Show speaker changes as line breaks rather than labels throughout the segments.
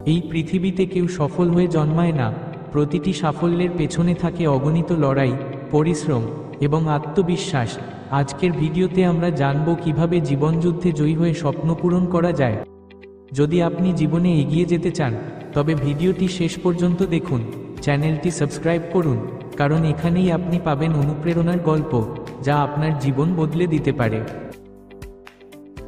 এই পৃথিবীতে কেউ সফল হয়ে জন্মায় না, প্রতিটি সাফল্যের পেছনে থাকে অগণিত লড়াই, পরিশ্রম এবং আত্মবিশ্বাস। আজকের ভিডিওতে আমরা জানব কিভাবে জীবনযুদ্ধে জয়ী হয়ে স্বপ্ন পূরণ করা যায়। যদি আপনি জীবনে এগিয়ে যেতে চান, তবে ভিডিওটি শেষ পর্যন্ত দেখুন। চ্যানেলটি সাবস্ক্রাইব করুন, কারণ এখানেই আপনি পাবেন অনুপ্রেরণার গল্প, যা আপনার জীবন বদলে দিতে পারে।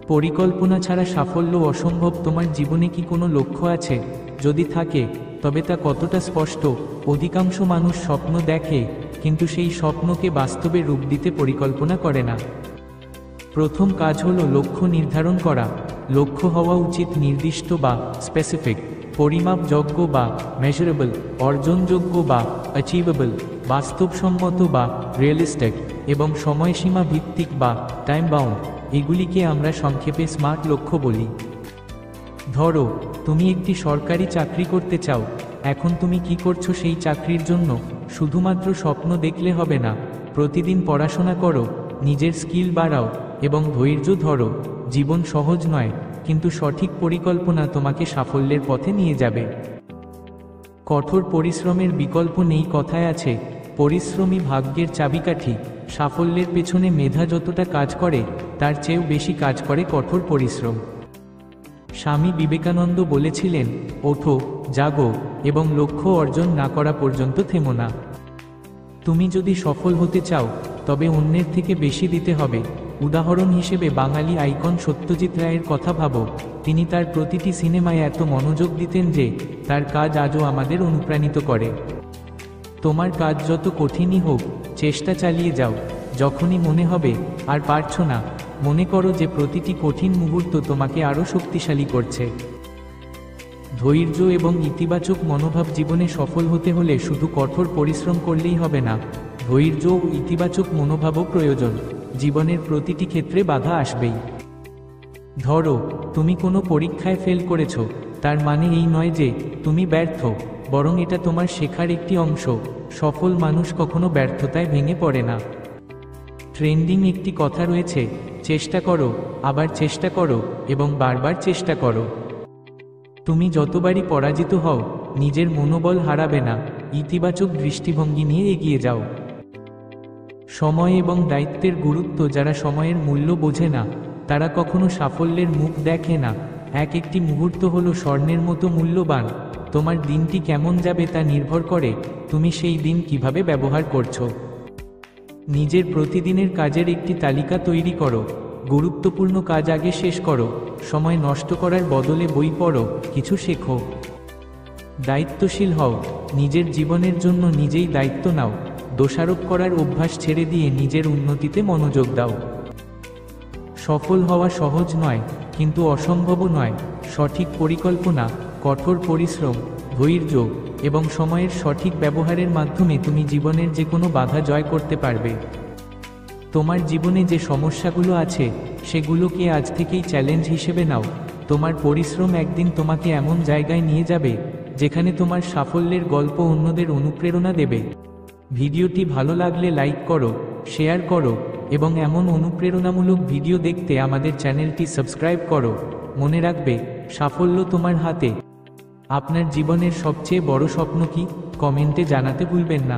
পরিকল্পনা ছাড়া সাফল্য অসম্ভব। তোমার জীবনে কি কোনো লক্ষ্য আছে? যদি থাকে, তবে তা কতটা স্পষ্ট? অধিকাংশ মানুষ স্বপ্ন দেখে, কিন্তু সেই স্বপ্নকে বাস্তবে রূপ দিতে পরিকল্পনা করে না। প্রথম কাজ হলো লক্ষ্য নির্ধারণ করা। লক্ষ্য হওয়া উচিত নির্দিষ্ট বা স্পেসিফিক, পরিমাপযোগ্য বা মেজারেবল, অর্জনযোগ্য বা অ্যাচিভেবল, বাস্তবসম্মত বা রিয়েলিস্টিক এবং সময়সীমা ভিত্তিক বা টাইম বাউন্ড। এগুলিকে আমরা সংক্ষেপে স্মার্ট লক্ষ্য বলি। ধরো, তুমি একটি সরকারি চাকরি করতে চাও। এখন তুমি কি করছো সেই চাকরির জন্য? শুধুমাত্র স্বপ্ন দেখলে হবে না, প্রতিদিন পড়াশোনা করো, নিজের স্কিল বাড়াও এবং ধৈর্য ধরো। জীবন সহজ নয়, কিন্তু সঠিক পরিকল্পনা তোমাকে সাফল্যের পথে নিয়ে যাবে। কঠোর পরিশ্রমের বিকল্প নেই। কথায় আছে, পরিশ্রমী ভাগ্যের চাবিকাঠি। সাফল্যের পেছনে মেধা যতটা কাজ করে, তার চেয়েও বেশি কাজ করে কঠোর পরিশ্রম। স্বামী বিবেকানন্দ বলেছিলেন, ওঠো, জাগো এবং লক্ষ্য অর্জন না করা পর্যন্ত থেমো না। তুমি যদি সফল হতে চাও, তবে অন্যের থেকে বেশি দিতে হবে। উদাহরণ হিসেবে বাঙালি আইকন সত্যজিৎ রায়ের কথা ভাবো। তিনি তার প্রতিটি সিনেমায় এত মনোযোগ দিতেন যে তার কাজ আজও আমাদের অনুপ্রাণিত করে। তোমার কাজ যত কঠিনই হোক, চেষ্টা চালিয়ে যাও। যখনই মনে হবে আর পারছো না, মনে করো যে প্রতিটি কঠিন মুহূর্ত তোমাকে আরও শক্তিশালী করছে। ধৈর্য এবং ইতিবাচক মনোভাব। জীবনে সফল হতে হলে শুধু কঠোর পরিশ্রম করলেই হবে না, ধৈর্য ও ইতিবাচক মনোভাবও প্রয়োজন। জীবনের প্রতিটি ক্ষেত্রে বাধা আসবেই। ধরো, তুমি কোনো পরীক্ষায় ফেল করেছো, তার মানে এই নয় যে তুমি ব্যর্থ, বরং এটা তোমার শেখার একটি অংশ। সফল মানুষ কখনো ব্যর্থতায় ভেঙে পড়ে না। ট্রেন্ডিং একটি কথা রয়েছে, চেষ্টা করো, আবার চেষ্টা করো এবং বারবার চেষ্টা করো। তুমি যতবারই পরাজিত হও, নিজের মনোবল হারাবে না। ইতিবাচক দৃষ্টিভঙ্গি নিয়ে এগিয়ে যাও। সময় এবং দায়িত্বের গুরুত্ব। যারা সময়ের মূল্য বোঝে না, তারা কখনো সাফল্যের মুখ দেখে না। একটি মুহূর্ত হলো স্বর্ণের মতো মূল্যবান। তোমার দিনটি কেমন যাবে তা নির্ভর করে তুমি সেই দিন কিভাবে ব্যবহার করছো। নিজের প্রতিদিনের কাজের একটি তালিকা তৈরি করো। গুরুত্বপূর্ণ কাজ আগে শেষ করো। সময় নষ্ট করার বদলে বই পড়ো, কিছু শেখো। দায়িত্বশীল হও। নিজের জীবনের জন্য নিজেই দায়িত্ব নাও। দোষারোপ করার অভ্যাস ছেড়ে দিয়ে নিজের উন্নতিতে মনোযোগ দাও। সফল হওয়া সহজ নয়, কিন্তু অসম্ভবও নয়। সঠিক পরিকল্পনা, কঠোর পরিশ্রম, ধৈর্য এবং সময়ের সঠিক ব্যবহারের মাধ্যমে তুমি জীবনের যে কোনো বাধা জয় করতে পারবে। তোমার জীবনে যে সমস্যাগুলো আছে, সেগুলোকে আজ থেকেই চ্যালেঞ্জ হিসেবে নাও। তোমার পরিশ্রম একদিন তোমাকে এমন জায়গায় নিয়ে যাবে যেখানে তোমার সাফল্যের গল্প অন্যদের অনুপ্রেরণা দেবে। ভিডিওটি ভালো লাগলে লাইক করো, শেয়ার করো এবং এমন অনুপ্রেরণামূলক ভিডিও দেখতে আমাদের চ্যানেলটি সাবস্ক্রাইব করো। মনে রাখবে, সাফল্য তোমার হাতে। আপনার জীবনের সবচেয়ে বড় স্বপ্ন কি? কমেন্টে জানাতে ভুলবেন না।